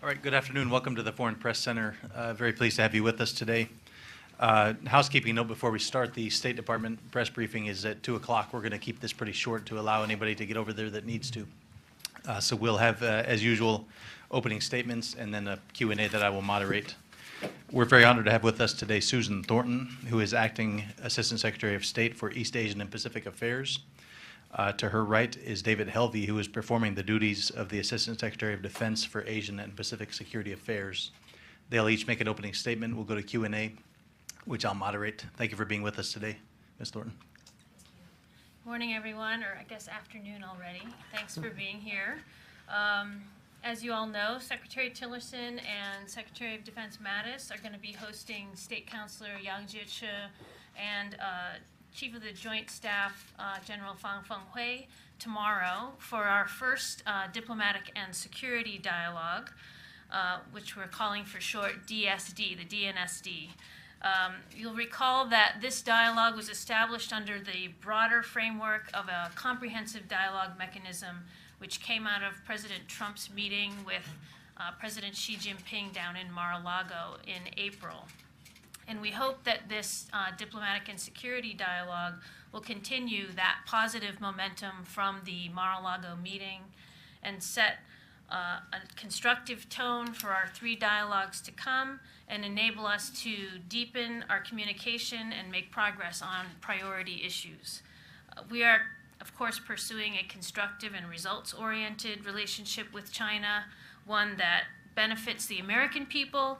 All right, good afternoon. Welcome to the Foreign Press Center. Very pleased to have you with us today. Housekeeping note before we start, the State Department press briefing is at 2 o'clock. We're going to keep this pretty short to allow anybody to get over there that needs to. So we'll have, as usual, opening statements and then a Q&A that I will moderate. We're very honored to have with us today Susan Thornton, who is Acting Assistant Secretary of State for East Asian and Pacific Affairs. To her right is David Helvey, who is performing the duties of the Assistant Secretary of Defense for Asian and Pacific Security Affairs. They'll each make an opening statement. We'll go to Q&A, which I'll moderate. Thank you for being with us today, Ms. Thornton. Morning, everyone, or I guess afternoon already. Thanks for being here. As you all know, Secretary Tillerson and Secretary of Defense Mattis are going to be hosting State Counselor Yang Jiechi and Chief of the Joint Staff, General Fang Fenghui, tomorrow for our first diplomatic and security dialogue, which we're calling for short DSD, the DNSD. You'll recall that this dialogue was established under the broader framework of a comprehensive dialogue mechanism which came out of President Trump's meeting with President Xi Jinping down in Mar-a-Lago in April. And we hope that this diplomatic and security dialogue will continue that positive momentum from the Mar-a-Lago meeting and set a constructive tone for our three dialogues to come and enable us to deepen our communication and make progress on priority issues. We are, of course, pursuing a constructive and results-oriented relationship with China, one that benefits the American people,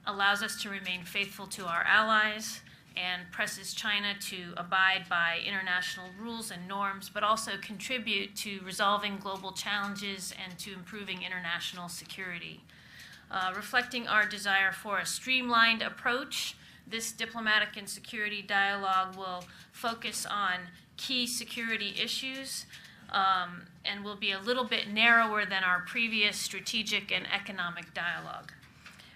allows us to remain faithful to our allies, and presses China to abide by international rules and norms, but also contribute to resolving global challenges and to improving international security. Reflecting our desire for a streamlined approach, this diplomatic and security dialogue will focus on key security issues and will be a little bit narrower than our previous strategic and economic dialogue.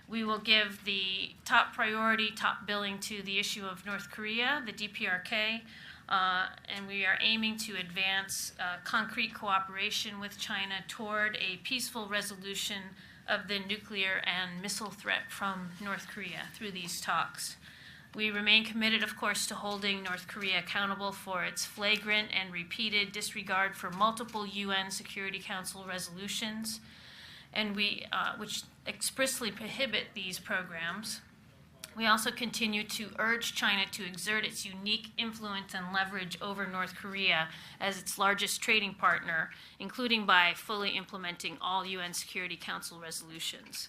We will give the top priority, top billing to the issue of North Korea, the DPRK, and we are aiming to advance concrete cooperation with China toward a peaceful resolution of the nuclear and missile threat from North Korea through these talks. We remain committed, of course, to holding North Korea accountable for its flagrant and repeated disregard for multiple UN Security Council resolutions, and which expressly prohibit these programs. We also continue to urge China to exert its unique influence and leverage over North Korea as its largest trading partner, including by fully implementing all UN Security Council resolutions.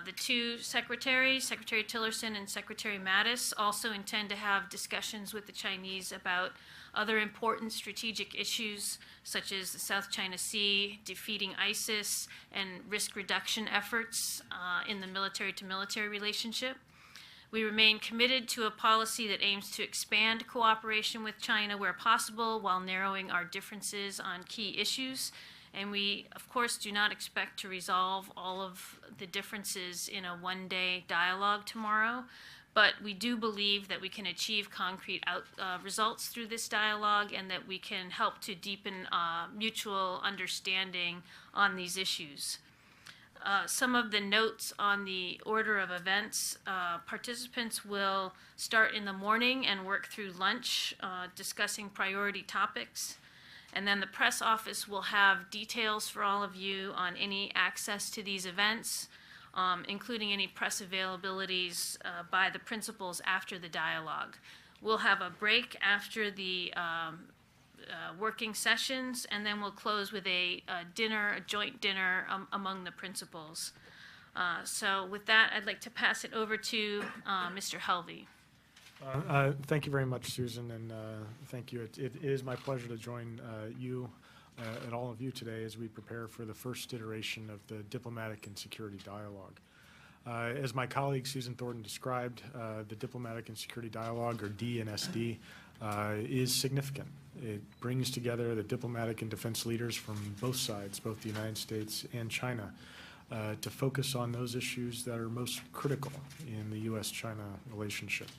The two secretaries, Secretary Tillerson and Secretary Mattis, also intend to have discussions with the Chinese about other important strategic issues such as the South China Sea, defeating ISIS, and risk reduction efforts in the military-to-military relationship. We remain committed to a policy that aims to expand cooperation with China where possible while narrowing our differences on key issues. And we, of course, do not expect to resolve all of the differences in a one-day dialogue tomorrow, but we do believe that we can achieve concrete results through this dialogue and that we can help to deepen mutual understanding on these issues. Some of the notes on the order of events: participants will start in the morning and work through lunch, discussing priority topics. And then the press office will have details for all of you on any access to these events, including any press availabilities by the principals after the dialogue. We'll have a break after the working sessions, and then we'll close with a joint dinner among the principals. So with that, I'd like to pass it over to Mr. Helvey. Thank you very much, Susan, and thank you. It is my pleasure to join you and all of you today as we prepare for the first iteration of the diplomatic and security dialogue. As my colleague Susan Thornton described, the diplomatic and security dialogue, or DNSD, is significant. It brings together the diplomatic and defense leaders from both sides, both the United States and China, to focus on those issues that are most critical in the U.S.-China relationship,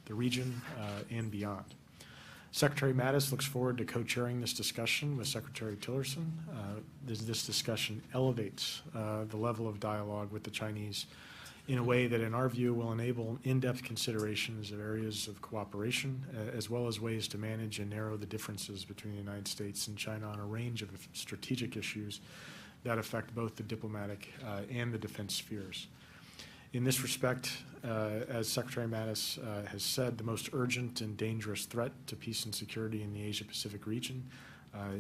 the region and beyond. Secretary Mattis looks forward to co-chairing this discussion with Secretary Tillerson. This discussion elevates the level of dialogue with the Chinese in a way that, in our view, will enable in-depth considerations of areas of cooperation, as well as ways to manage and narrow the differences between the United States and China on a range of strategic issues that affect both the diplomatic and the defense spheres. In this respect, as Secretary Mattis has said, the most urgent and dangerous threat to peace and security in the Asia-Pacific region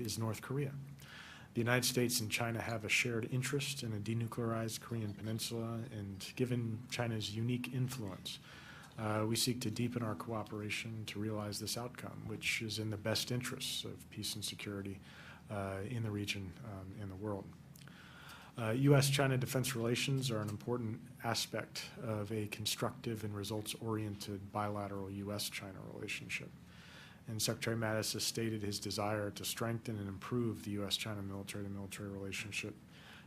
is North Korea. The United States and China have a shared interest in a denuclearized Korean peninsula, and given China's unique influence, we seek to deepen our cooperation to realize this outcome, which is in the best interests of peace and security in the region and the world. U.S.-China defense relations are an important aspect of a constructive and results-oriented bilateral U.S.-China relationship. And Secretary Mattis has stated his desire to strengthen and improve the U.S.-China military-to-military relationship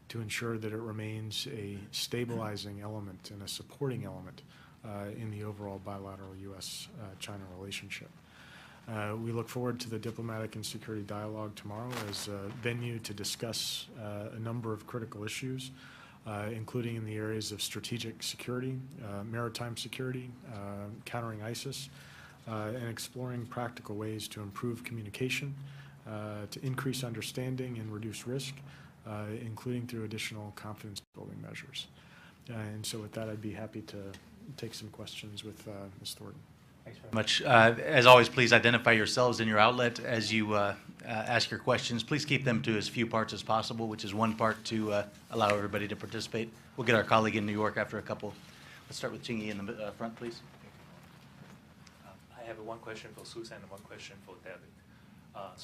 to ensure that it remains a stabilizing element and a supporting element in the overall bilateral U.S.-China relationship. We look forward to the diplomatic and security dialogue tomorrow as a venue to discuss a number of critical issues, including in the areas of strategic security, maritime security, countering ISIS, and exploring practical ways to improve communication, to increase understanding and reduce risk, including through additional confidence-building measures. And so with that, I'd be happy to take some questions with Ms. Thornton. Thanks very much. As always, please identify yourselves and your outlet as you ask your questions. Please keep them to as few parts as possible, which is one part to allow everybody to participate. We'll get our colleague in New York after a couple. Let's start with Chingy in the front, please. I have one question for Susan and one question for David.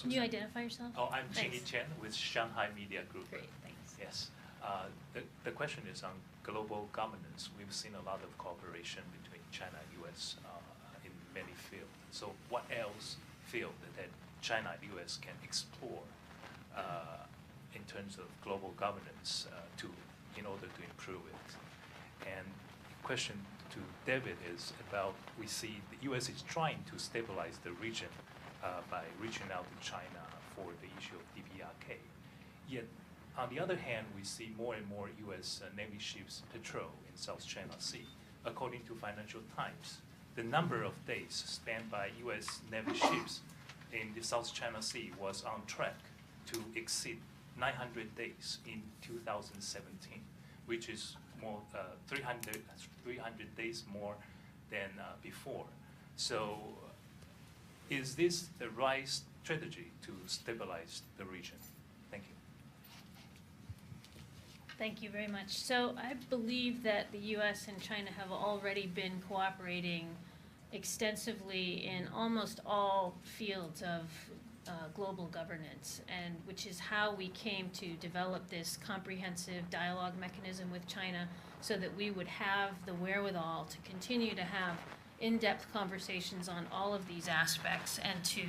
Can you identify yourself? Oh, I'm Thanks. Chingy Chen with Shanghai Media Group. Great, thanks. Yes. The question is on global governance. We've seen a lot of cooperation between China and U.S. In many fields. So what else field that China and U.S. can explore in terms of global governance in order to improve it? And the question to David is about, we see the U.S. is trying to stabilize the region by reaching out to China for the issue of DPRK. Yet, on the other hand, we see more and more U.S. Navy ships patrol in South China Sea. According to Financial Times, the number of days spent by U.S. Navy ships in the South China Sea was on track to exceed 900 days in 2017, which is more 300 days more than before. So is this the right strategy to stabilize the region? Thank you. Thank you very much. So I believe that the U.S. and China have already been cooperating extensively in almost all fields of global governance, and which is how we came to develop this comprehensive dialogue mechanism with China, so that we would have the wherewithal to continue to have in-depth conversations on all of these aspects and to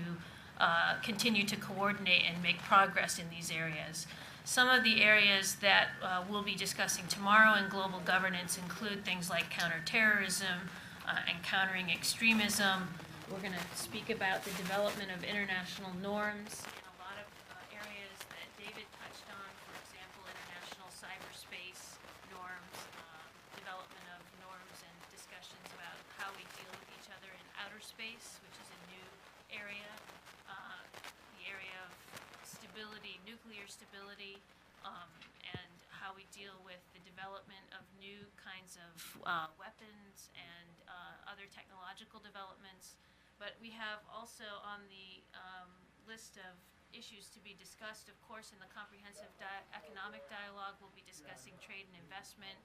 continue to coordinate and make progress in these areas. Some of the areas that we'll be discussing tomorrow in global governance include things like counterterrorism and countering extremism. We're going to speak about the development of international norms in a lot of areas that David touched on, for example, international cyberspace norms, development of norms and discussions about how we deal with each other in outer space, which is a new area, the area of stability, nuclear stability, and how we deal with the development of new kinds of weapons and other technological developments. But we have also on the list of issues to be discussed, of course, in the comprehensive economic dialogue, we'll be discussing trade and investment,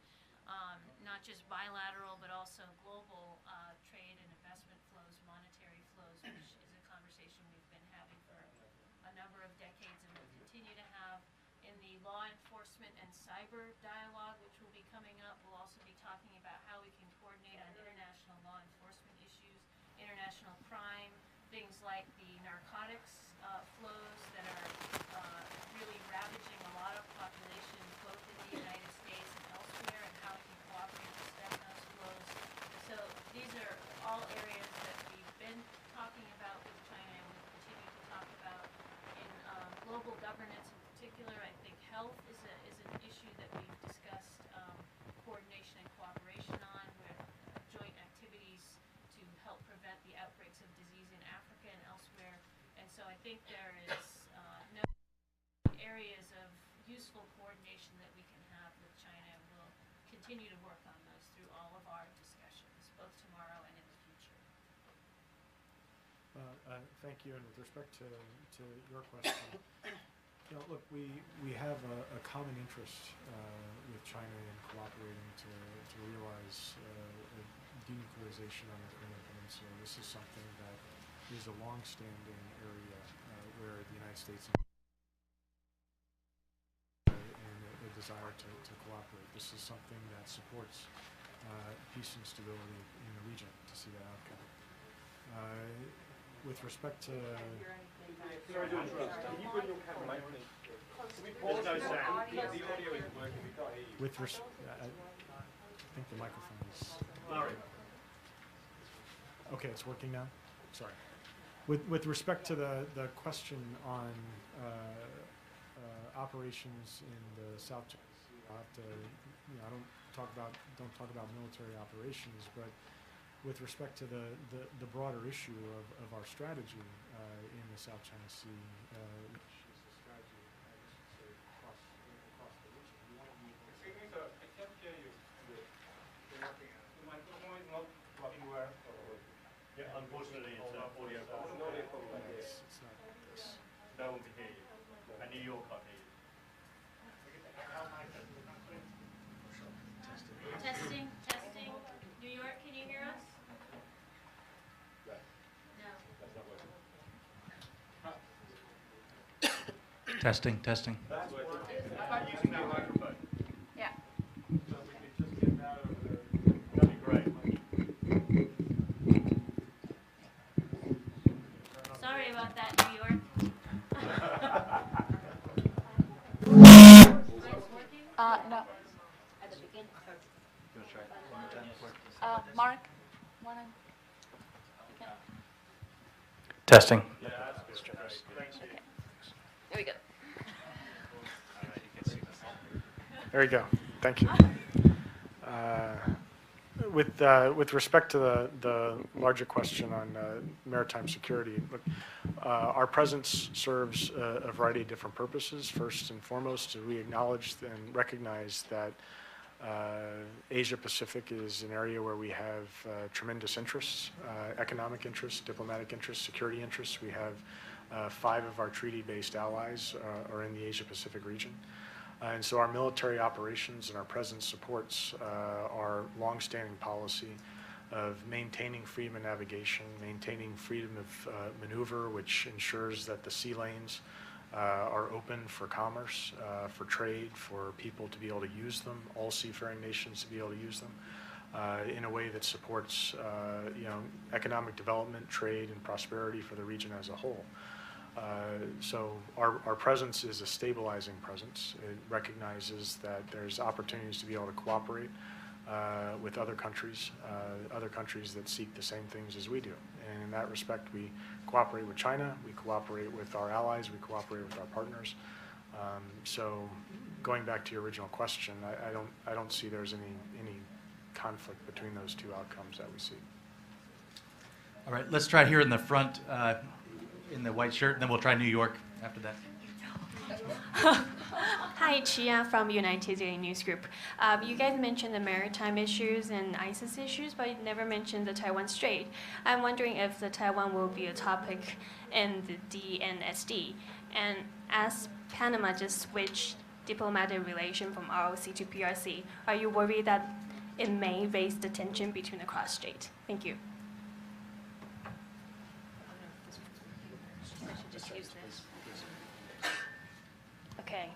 not just bilateral, but also global trade and investment flows, monetary flows, which is a conversation we've been having for a number of decades and will continue to have. In the law enforcement and cyber dialogue, which will be coming up, we'll also be talking about how we can coordinate on international law enforcement issues, international crime, things like the narcotics flows that are really ravaging a lot of populations, both in the United States and elsewhere, and how we can cooperate to stem those flows. So these are all areas that we've been talking about with China and with think there is no areas of useful coordination that we can have with China, and we'll continue to work on those through all of our discussions, both tomorrow and in the future. Thank you. And with respect to your question, look, we have a common interest with China in cooperating to realize denuclearization on the Korean Peninsula. This is something that is a long-standing area where the United States and a desire to cooperate. This is something that supports peace and stability in the region, to see that outcome. With respect to... Sorry to interrupt. Can you bring your camera mic? There's no sound. The audio isn't working. We can't hear you. With I think the microphone is... Sorry. Okay, it's working now? Sorry. With respect to the question on operations in the South China Sea, I'll have to, I don't talk about military operations, but with respect to the broader issue of our strategy in the South China Sea, which is the strategy across the region. We want to be able to... Excuse me, sir. I can't hear you. The microphone is not working well. Yeah, unfortunately, it's audio. It's not like this. That won't hear you. I New York can't hear you. Testing, testing. New York, can you hear us? No. Testing, testing. That's working. Using that microphone. Yeah. So we could just get that over there. That'd be great. Sorry about that, New York. No. At the beginning. You want to try it one more time before? Mark, Testing. Yeah, that's good. Great. Thank you. there we go. There we go. Thank you. With respect to the larger question on maritime security, look, our presence serves a variety of different purposes. First and foremost, we acknowledge and recognize that Asia Pacific is an area where we have tremendous interests, economic interests, diplomatic interests, security interests. We have 5 of our treaty-based allies are in the Asia Pacific region. And so our military operations and our presence supports our longstanding policy of maintaining freedom of navigation, maintaining freedom of maneuver, which ensures that the sea lanes are open for commerce, for trade, for people to be able to use them, all seafaring nations to be able to use them, in a way that supports economic development, trade, and prosperity for the region as a whole. So our presence is a stabilizing presence. It recognizes that there's opportunities to be able to cooperate with other countries that seek the same things as we do. And in that respect, we cooperate with China, we cooperate with our allies, we cooperate with our partners. So going back to your original question, I don't see there's any conflict between those two outcomes that we see. All right, let's try here in the front, in the white shirt, and then we'll try New York after that. Hi, Chia from United Daily News Group. You guys mentioned the maritime issues and ISIS issues, but you never mentioned the Taiwan Strait. I'm wondering if the Taiwan will be a topic in the DNSD. And as Panama just switched diplomatic relation from ROC to PRC, are you worried that it may raise the tension between the cross-strait? Thank you. Okay.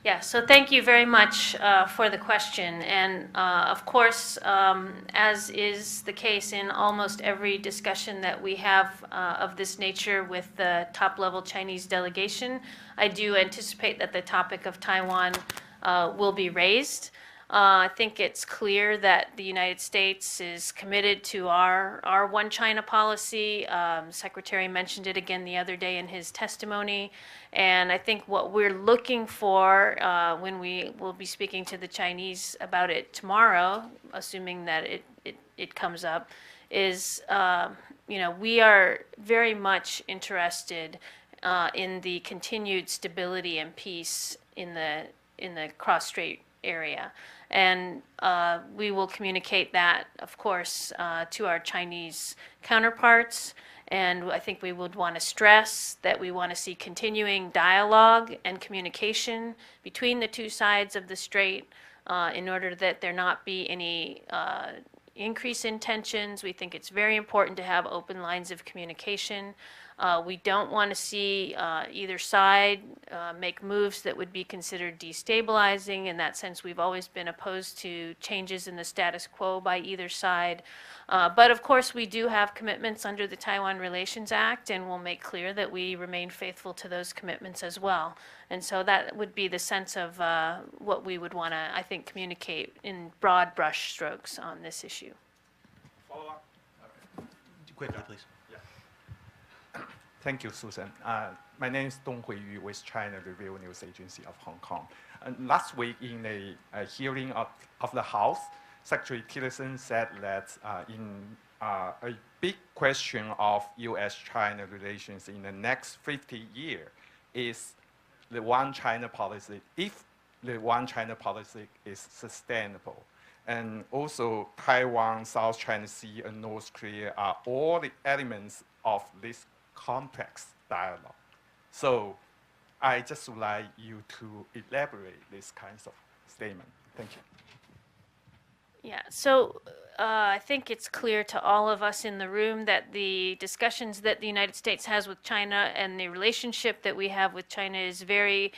Yeah, so thank you very much for the question. And of course, as is the case in almost every discussion that we have of this nature with the top-level Chinese delegation, I do anticipate that the topic of Taiwan will be raised. I think it's clear that the United States is committed to our One China policy. Secretary mentioned it again the other day in his testimony. And I think what we're looking for when we will be speaking to the Chinese about it tomorrow, assuming that it comes up, is we are very much interested in the continued stability and peace in the cross-strait area. And we will communicate that, of course, to our Chinese counterparts. And I think we would want to stress that we want to see continuing dialogue and communication between the two sides of the strait in order that there not be any increase in tensions. We think it's very important to have open lines of communication. We don't want to see either side make moves that would be considered destabilizing. In that sense, we've always been opposed to changes in the status quo by either side. But of course, we do have commitments under the Taiwan Relations Act, and we'll make clear that we remain faithful to those commitments as well. And so that would be the sense of what we would want to, I think, communicate in broad brush strokes on this issue. Follow up. Quickly, please. Thank you, Susan. My name is Dong Huiyu with China Review News Agency of Hong Kong. Last week in a hearing of the House, Secretary Tillerson said that in a big question of U.S.-China relations in the next 50 years is the one China policy, if the one China policy is sustainable. And also Taiwan, South China Sea, and North Korea are all the elements of this complex dialogue. So I just would like you to elaborate this kinds of statement. Thank you. Yeah, so I think it's clear to all of us in the room that the discussions that the United States has with China and the relationship that we have with China is very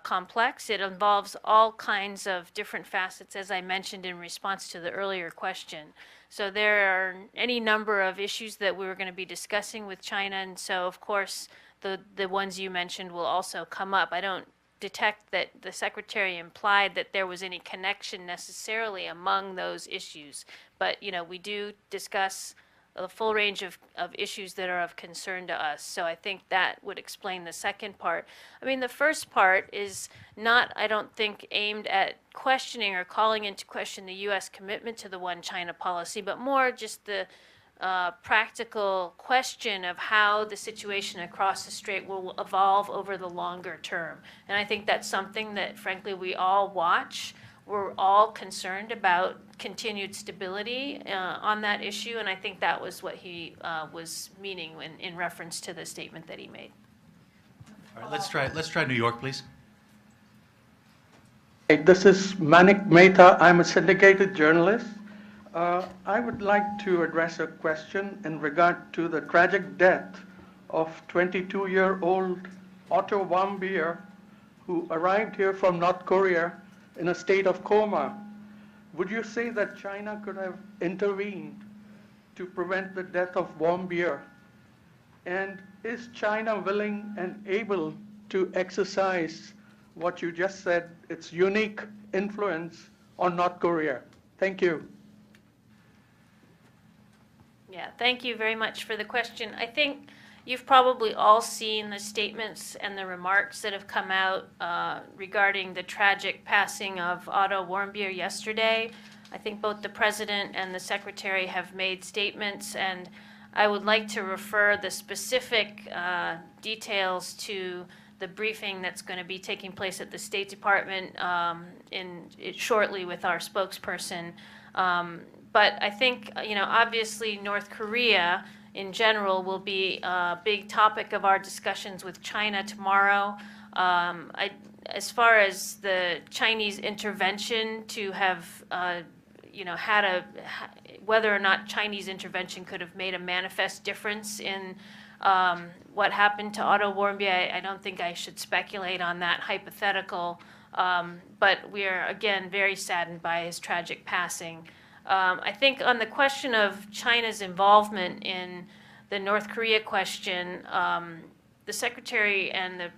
complex. It involves all kinds of different facets, as I mentioned in response to the earlier question. So there are any number of issues that we're going to be discussing with China, and so of course the ones you mentioned will also come up. I don't detect that the Secretary implied that there was any connection necessarily among those issues, but you know, we do discuss a full range of issues that are of concern to us. So I think that would explain the second part. I mean, the first part is not, I don't think, aimed at questioning or calling into question the U.S. commitment to the one China policy, but more just the practical question of how the situation across the strait will evolve over the longer term. And I think that's something that, frankly, we all watch. We're all concerned about continued stability on that issue, and I think that was what he was meaning in reference to the statement that he made. All right, let's try New York, please. This is Manik Mehta. I'm a syndicated journalist. I would like to address a question in regard to the tragic death of 22-year-old Otto Warmbier, who arrived here from North Korea in a state of coma. Would you say that China could have intervened to prevent the death of Warmbier? And is China willing and able to exercise what you just said, its unique influence on North Korea? Thank you. Yeah, thank you very much for the question. I think you've probably all seen the statements and the remarks that have come out regarding the tragic passing of Otto Warmbier yesterday. I think both the President and the Secretary have made statements, and I would like to refer the specific details to the briefing that's going to be taking place at the State Department shortly with our spokesperson. But I think, you know, obviously North Korea in general will be a big topic of our discussions with China tomorrow. As far as the Chinese intervention to have, you know, whether or not Chinese intervention could have made a manifest difference in what happened to Otto Warmbier, I don't think I should speculate on that hypothetical. But we are, again, very saddened by his tragic passing. I think on the question of China's involvement in the North Korea question, the Secretary and the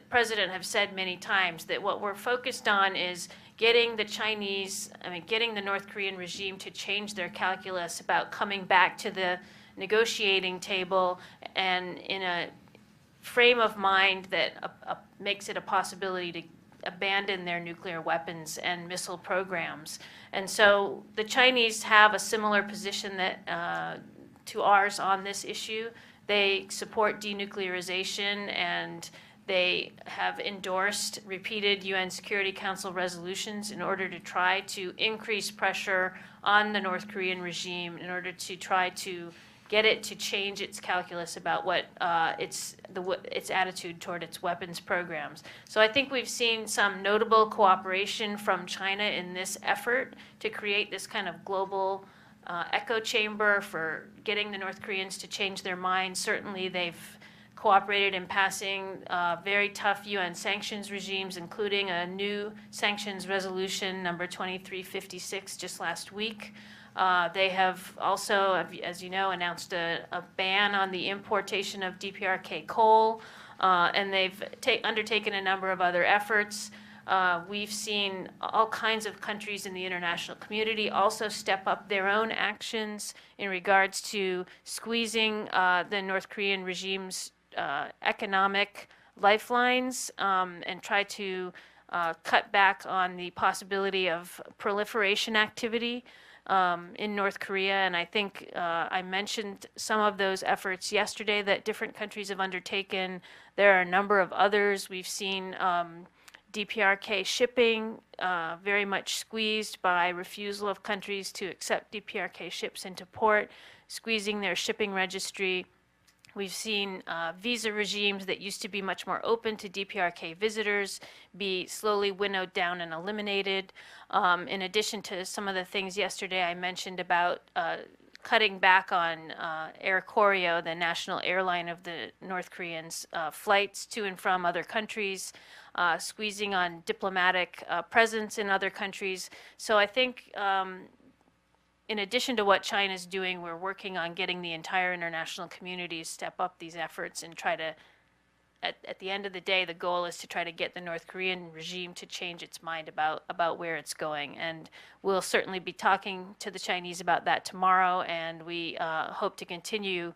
President have said many times that what we're focused on is getting the North Korean regime to change their calculus about coming back to the negotiating table and in a frame of mind that makes it a possibility to abandon their nuclear weapons and missile programs. And so the Chinese have a similar position that to ours on this issue. They support denuclearization, and they have endorsed repeated UN Security Council resolutions in order to try to increase pressure on the North Korean regime in order to try to get it to change its calculus about what its attitude toward its weapons programs. So I think we've seen some notable cooperation from China in this effort to create this kind of global echo chamber for getting the North Koreans to change their minds. Certainly they've cooperated in passing very tough UN sanctions regimes, including a new sanctions resolution number 2356 just last week. They have also, as you know, announced a ban on the importation of DPRK coal, and they've undertaken a number of other efforts. We've seen all kinds of countries in the international community also step up their own actions in regards to squeezing the North Korean regime's economic lifelines and try to cut back on the possibility of proliferation activity in North Korea. And I think I mentioned some of those efforts yesterday that different countries have undertaken. There are a number of others. We've seen DPRK shipping very much squeezed by refusal of countries to accept DPRK ships into port, squeezing their shipping registry. We've seen visa regimes that used to be much more open to DPRK visitors be slowly winnowed down and eliminated. In addition to some of the things yesterday I mentioned about cutting back on Air Koryo, the national airline of the North Koreans' flights to and from other countries, squeezing on diplomatic presence in other countries. So I think in addition to what China's doing, we're working on getting the entire international community to step up these efforts and try to, at the end of the day, the goal is to try to get the North Korean regime to change its mind about where it's going. And we'll certainly be talking to the Chinese about that tomorrow, and we hope to continue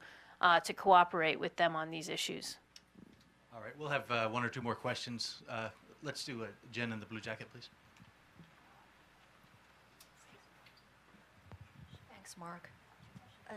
to cooperate with them on these issues. All right, we'll have one or two more questions. Let's do Jen in the blue jacket, please. Thanks, Mark.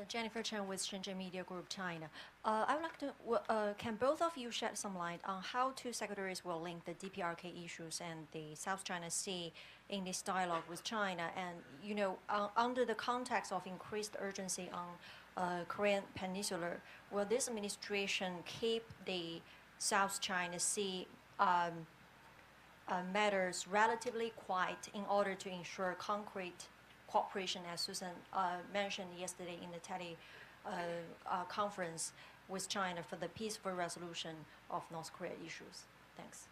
Jennifer Chen with Shenzhen Media Group, China. I would like to, can both of you shed some light on how two secretaries will link the DPRK issues and the South China Sea in this dialogue with China? And, you know, under the context of increased urgency on Korean Peninsula, will this administration keep the South China Sea matters relatively quiet in order to ensure concrete cooperation, as Susan mentioned yesterday in the conference with China for the peaceful resolution of North Korea issues? Thanks.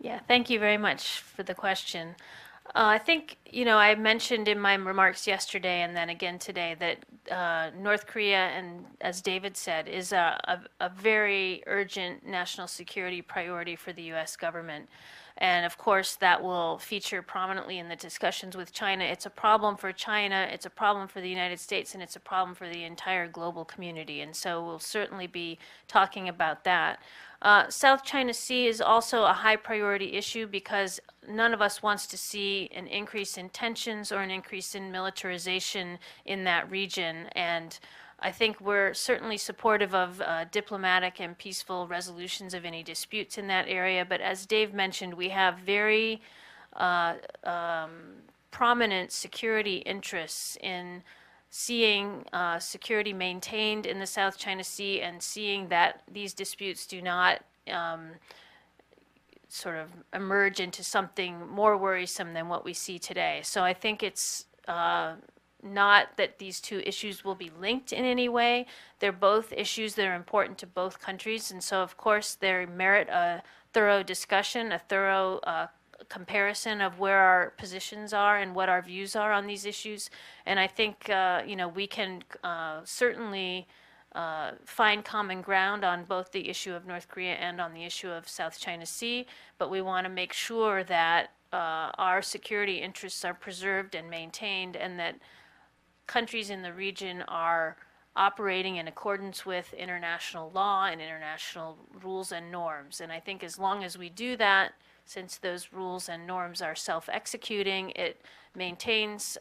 Yeah, thank you very much for the question. I think, you know, I mentioned in my remarks yesterday and then again today that North Korea, and as David said, is a very urgent national security priority for the U.S. government. And of course, that will feature prominently in the discussions with China. It's a problem for China, it's a problem for the United States, and it's a problem for the entire global community. And so we'll certainly be talking about that. South China Sea is also a high priority issue because none of us wants to see an increase in tensions or an increase in militarization in that region. And I think we're certainly supportive of diplomatic and peaceful resolutions of any disputes in that area. But as Dave mentioned, we have very prominent security interests in seeing security maintained in the South China Sea and seeing that these disputes do not sort of emerge into something more worrisome than what we see today. So I think it's not that these two issues will be linked in any way. They're both issues that are important to both countries, and so of course they merit a thorough discussion, a thorough comparison of where our positions are and what our views are on these issues. And I think you know, we can certainly find common ground on both the issue of North Korea and on the issue of South China Sea, but we want to make sure that our security interests are preserved and maintained, and that countries in the region are operating in accordance with international law and international rules and norms. And I think as long as we do that, since those rules and norms are self-executing, it maintains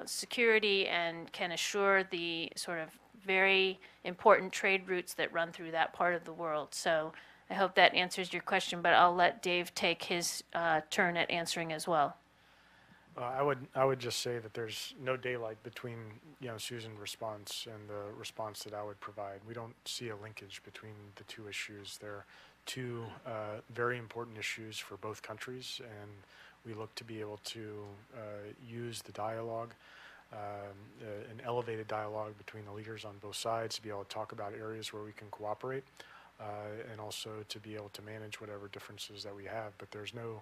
security and can assure the sort of very important trade routes that run through that part of the world. So I hope that answers your question, but I'll let Dave take his turn at answering as well. I would just say that there's no daylight between Susan's response and the response that I would provide. We don't see a linkage between the two issues. They're two very important issues for both countries, and we look to be able to use the dialogue, an elevated dialogue between the leaders on both sides, to be able to talk about areas where we can cooperate, and also to be able to manage whatever differences that we have. But there's no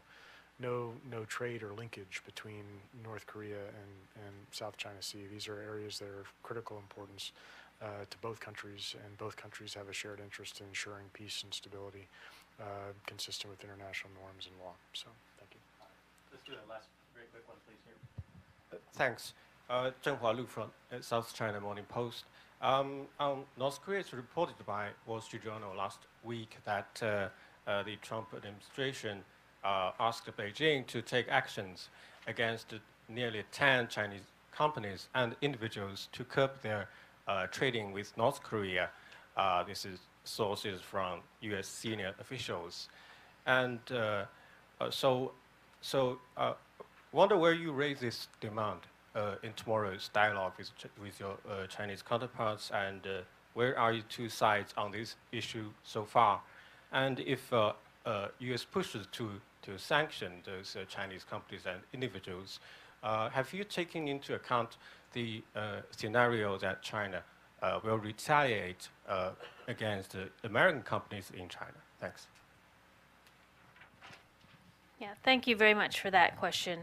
trade or linkage between North Korea and South China Sea. These are areas that are of critical importance to both countries, and both countries have a shared interest in ensuring peace and stability consistent with international norms and law. So, thank you. Let's do that last very quick one, please, here. Thanks. Zhenghua Lu from South China Morning Post. North Korea is reported by Wall Street Journal last week that the Trump administration asked Beijing to take actions against nearly 10 Chinese companies and individuals to curb their trading with North Korea. This is sources from U.S. senior officials. And wonder where you raise this demand in tomorrow's dialogue with your Chinese counterparts, and where are you two sides on this issue so far? And if U.S. pushes to sanction those Chinese companies and individuals, have you taken into account the scenario that China will retaliate against American companies in China? Thanks. Yeah, thank you very much for that question.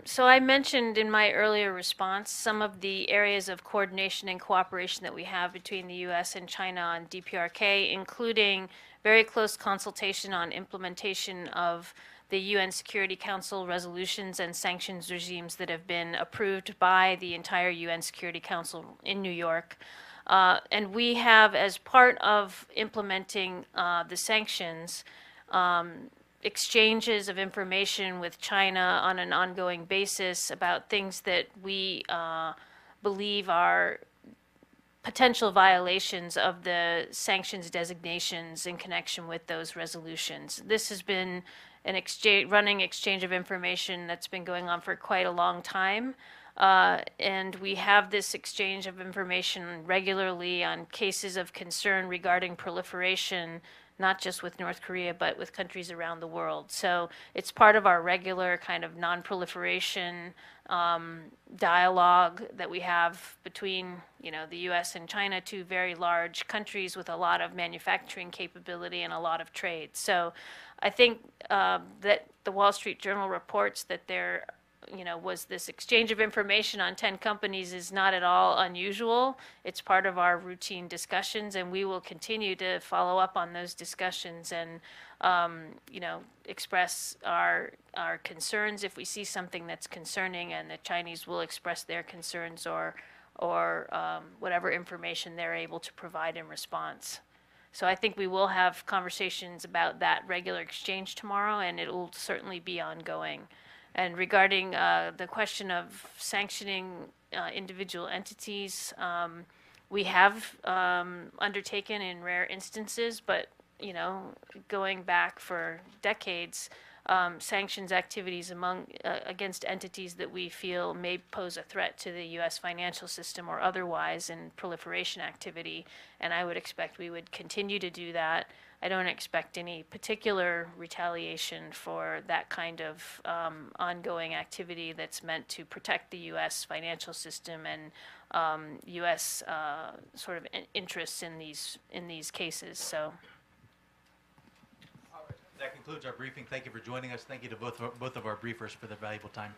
So I mentioned in my earlier response some of the areas of coordination and cooperation that we have between the U.S. and China on DPRK, including very close consultation on implementation of the UN Security Council resolutions and sanctions regimes that have been approved by the entire UN Security Council in New York. And we have, as part of implementing the sanctions, exchanges of information with China on an ongoing basis about things that we believe are potential violations of the sanctions designations in connection with those resolutions. This has been an running exchange of information that's been going on for quite a long time. And we have this exchange of information regularly on cases of concern regarding proliferation, not just with North Korea, but with countries around the world. So it's part of our regular kind of non-proliferation dialogue that we have between, the U.S. and China, two very large countries with a lot of manufacturing capability and a lot of trade. So I think that the Wall Street Journal reports that there was this exchange of information on 10 companies is not at all unusual. It's part of our routine discussions, and we will continue to follow up on those discussions and, express our concerns if we see something that's concerning, and the Chinese will express their concerns or whatever information they're able to provide in response. So I think we will have conversations about that regular exchange tomorrow, and it will certainly be ongoing. And regarding the question of sanctioning individual entities, we have undertaken in rare instances, but going back for decades, sanctions activities against entities that we feel may pose a threat to the U.S. financial system or otherwise in proliferation activity, and I would expect we would continue to do that. I don't expect any particular retaliation for that kind of ongoing activity that's meant to protect the U.S. financial system and U.S. Sort of interests in these cases. So. That concludes our briefing. Thank you for joining us. Thank you to both of our briefers for their valuable time.